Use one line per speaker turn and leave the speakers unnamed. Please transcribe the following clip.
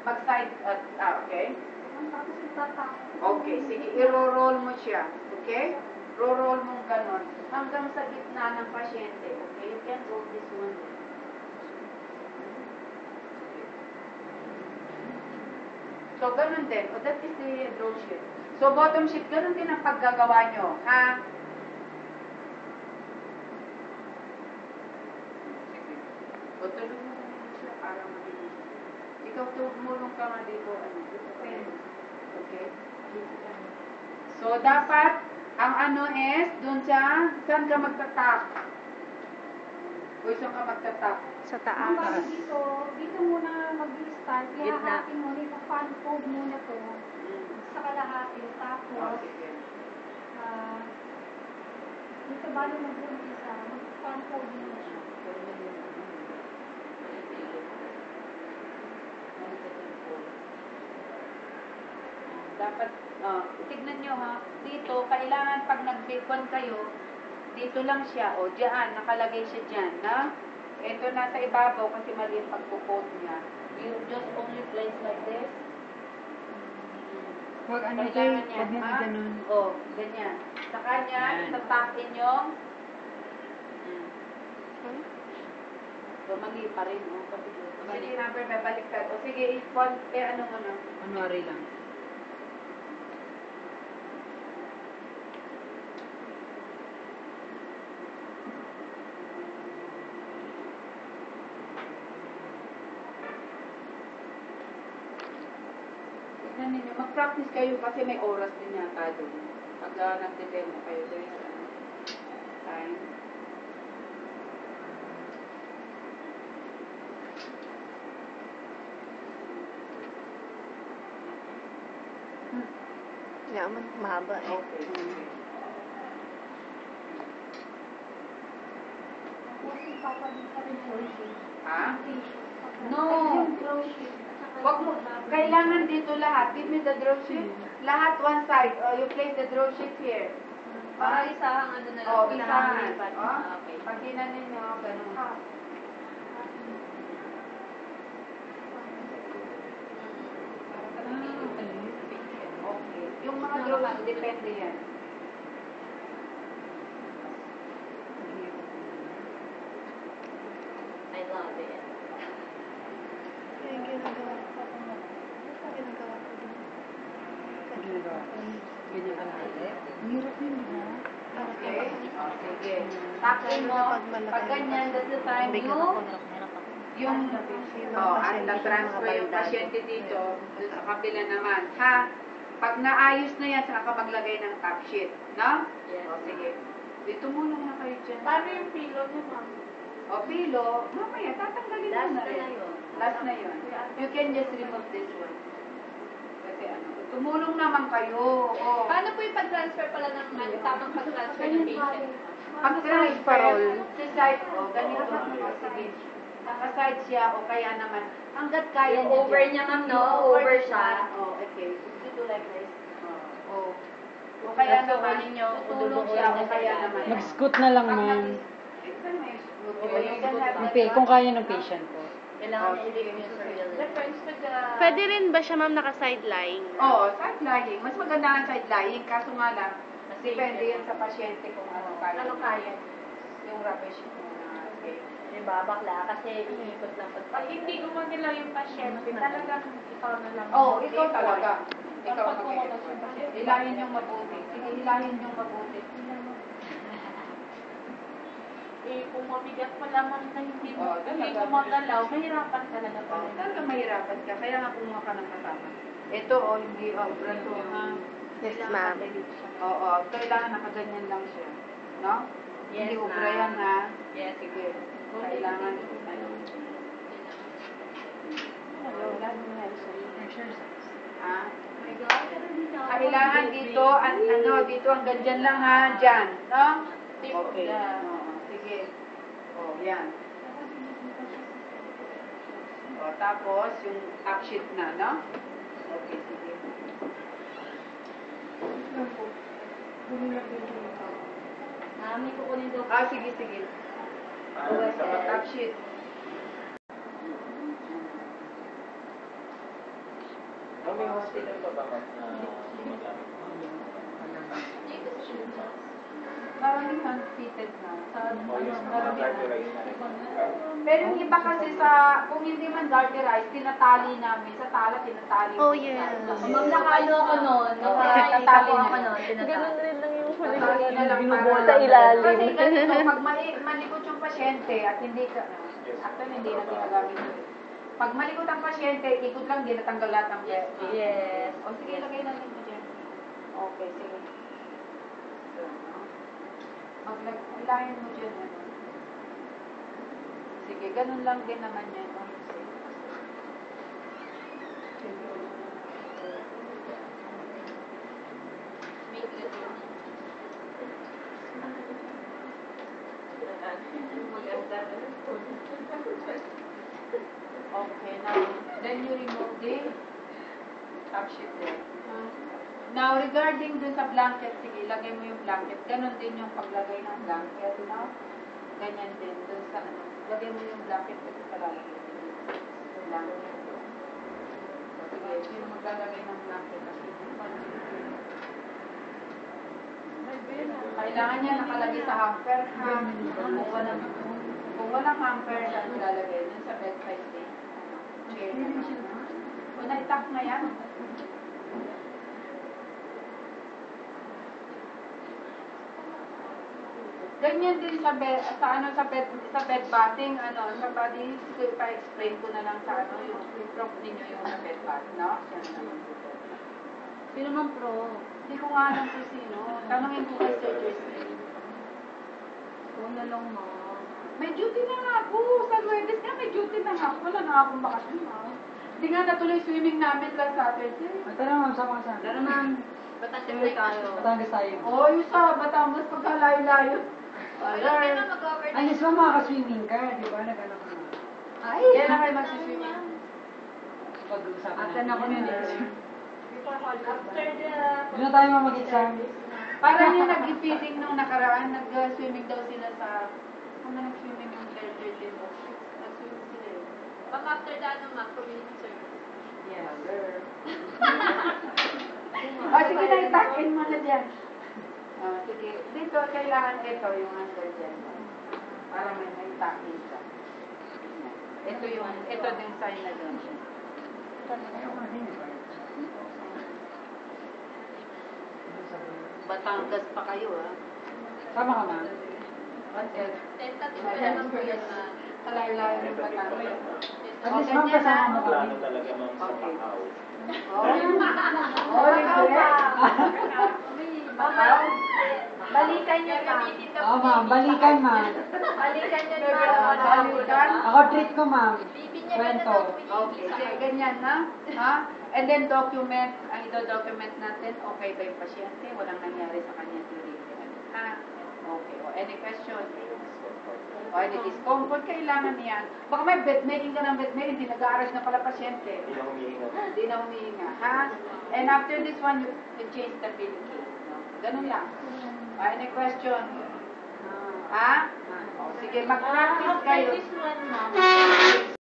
mag-side, okay? Okay, sige, i-roll mo siya, okay? Roll mo ganon, hanggang sa gitna ng pasyente, okay? You can roll this one. So, ganon din. That is the draw sheet. So, bottom sheet, ganon din ang paggagawa nyo, ha? Sige. O, tulungan mo naman siya para mabilis. Ikaw, tumulong ka nga dito. Okay? So, dapat, ang ano is, dun sa, saan ka magtatap? O, saan ka magtatap?
Sa taas.
Dito muna mag-start. Ihahatin mo, fan fold muna to. Sa kalahati. Tapos, dito bali mag-umpisa, mag-fan fold muna siya.
Dapat, tignan nyo ha, dito, kailangan pag nag-bacon kayo, dito lang siya, o dyan, nakalagay siya dyan, na? Ito nasa ibabaw kasi mali yung pagpo-fold niya. You just only place like this.
Huwag ano tayo,
Kailangan niya,
huwag mo
ha?
ganun.
O, ganyan. Sa kanya, itapakin yung, so, mali pa rin, o. Sige, number, babaliktad. O, sige, ano mo na.
Manuari lang.
Ninyo, mag-practice kayo kasi may oras din yata doon. Pag nagde-demo kayo, there is time.
Yaman, mahaba eh.
Okay. Ha? No. Wag mo, kailangan dito lahat. Give me the draw sheet. Lahat one side. You place the draw sheet here.
Para isahang ano na lang.
Isahan.
Okay.
Pag hinanin nyo, ganun. Okay. Yung mga draw sheet, depende yan.
I love it.
Yung ginagawa ko. Ginagawa ko din. Ginagawa ko. Ganyan ka natin. Hirap yun, di ba?
Okay. Sige. Taksin mo. Pag ganyan, that's the time yung nag-transfer yung pasyente dito, doon sa kabila naman. Ha? Pag naayos na yan, saka ka maglagay ng top sheet. No?
Yes.
O, sige. Dito muna na kayo dyan.
Paano yung pilo niyo, ma'am?
O, pilo. Mamaya, tatanggalin mo
Last
na
na
rin.
yun.
Last na yun. You can just remove this one. Kasi ano, tumulong naman kayo. O.
Paano po yung pag-transfer pala ng tamang pag-transfer ng patient?
Pag-transfer, si side, o, ganito. O, sige. Naka-side siya, o kaya naman, hanggat kaya
Yung over niya, ma'am, no? Over siya.
O, okay. You do like this. O. O kaya naman, tutulong siya, o kaya naman.
Mag-scoot na lang, ma'am. Kung kaya ng patient ko.
Kailangan na i-review yung surveillance.
Pwede rin ba siya, ma'am, naka-side lying?
Oo, side lying. Mas maganda ang side lying, kaso nga lang, depende yan sa pasyente kung ano kaya.
Ano kaya?
Yung rubbish mo na, okay.
Diba, bakla? Kasi iikot lang pag hindi gumagalaw yung pasyente, talagang ikaw na lang.
Oo, ikaw talaga. Ikaw mag-effort. Hilahin yung mabuti. Sige, hilahin yung mabuti.
Eh, kung mabigat pa naman na hindi
Oo,
hindi
talaga.
gumagalaw, mahirapan talaga pa
Oo,
rin.
talaga mahirapan ka. Kaya nga kumuha ka ng kasama. Ito, hindi, braso, ha?
Yes, ma'am.
Oo, kailangan nakaganyan lang siya. No?
Yes,
Hindi ubra
ma'am.
yan, ha?
Yes.
Sige. Kailangan, ano? Ha?
My God, ganun din ako.
Kailangan dito, dito ang ganyan lang, ha? Diyan, no?
Tip of
Okay.
the-
Oo, sige. O, yan. O, tapos, yung top sheet na, no? Okay, sige.
May kukunin daw.
Ah, sige, sige. O, top sheet.
may hospital pa ba ma'am na ginagamit mo?
Maramihan fitted na. Sa
O yung mga
maramihan.
garterize na rin.
Pero yung iba kasi sa, kung hindi man garterize, tinatali namin. Sa tala, tinatali.
Oh,
mo
yes.
sa
Ma'am, nakano ako noon. Nakakita ko ako noon.
Ganun rin lang yung
Tatali na lang
binubuo
para-
sa ilalim.
Kasi ganito, pag malikot yung pasyente at hindi ka, actually hindi na ginagamit yun. Pag malikot ang pasyente, ikot lang, di natanggal lahat ng breast.
Yes.
O sige, lagay natin mo dyan. Okay, sige. Maglayan mo dyan. Ano. Sige, ganun lang din naman yan. Okay. Okay, now, then you remove the top sheet there. Now, regarding dun sa blanket, sige, lagay mo yung blanket. Ganon din yung paglagay ng blanket, no? Ganyan din, dun sa ano. Lagay mo yung blanket kasi palalagay din yung blanket. Sige, sino maglalagay ng blanket? Kailangan niya nakalagay sa hamper, ha? Kung walang hamper, saan lalagay? Dun sa bedside din. Chair. Kung na-itak na yan, ganyan din sa bed, sa bed bathing, ano, sa body, pa-explain ko na lang sa ano, yung prompt ninyo yung sa bed bath, no? Yan naman.
Sino man pro?
Hindi ko nga alam kung sino. Tanungin ko kay Sir Jocelyn.
Kung na lang mo.
May duty na nga ako. Sa Luedes nga, may duty na nga ako. Wala na akong bakasyon, ha? Hindi nga natuloy swimming namin last Saturday.
Tara ma'am, sama ka sa
Tara ma'am. Batas tayo.
Batangas tayo.
Oh, yung sa Batangas, pagkalayo-layo.
Ay, na mag-over.
Ay, yes ma'am, makaka-swimming ka. Di ba? Nag-ano ka na.
Ay, yan na kayo magsiswimming.
Pag-uusapan
Atan ako
natin.
nun. After the...
Doon na tayo ma'am mag-exam.
Parang yung nag-feeding nung nakaraan, nag-swimming daw sila sa... Ano nag-swimming yung Thursday? Nag-swimming sila eh.
Ma'am, after the ano ma'am, community service.
Yes, sir. Sige na, itakin mo na dyan. Sige. Dito, kailangan ito yung under dyan. Para may itakin ka. Ito din sign na dyan. Batangas pa kayo, ha?
Sama ka ma'am.
Hotel.
Tentative pa naman po yan ma'am.
Kalayo-layo ng Batangas.
At least ma'am, kasama mo kami.
Plano talaga ma'am sa Macau.
Balikan niyo ma'am.
Oo ma'am, balikan ma'am.
Balikan niyo ma'am.
Balikan.
Ako treat ko ma'am.
Bibigyan
Kwento.
Okay, sige, ganyan na. Ha? And then document, ang ito-document natin, okay ba yung pasyente? Walang nangyari sa kanya during the ano. Ha? Okay. O, any question? O, any discomfort? Kailangan niyan. Baka may bedmaking ka ng bedmaking, hindi nag-aaras na pala pasyente.
Hindi na humihinga.
Hindi na humihinga. Ha? And after this one, you change the pillowcase. No? Ganun lang. O, any question? Ha? O, sige, mag-practice kayo.
After this one ma'am.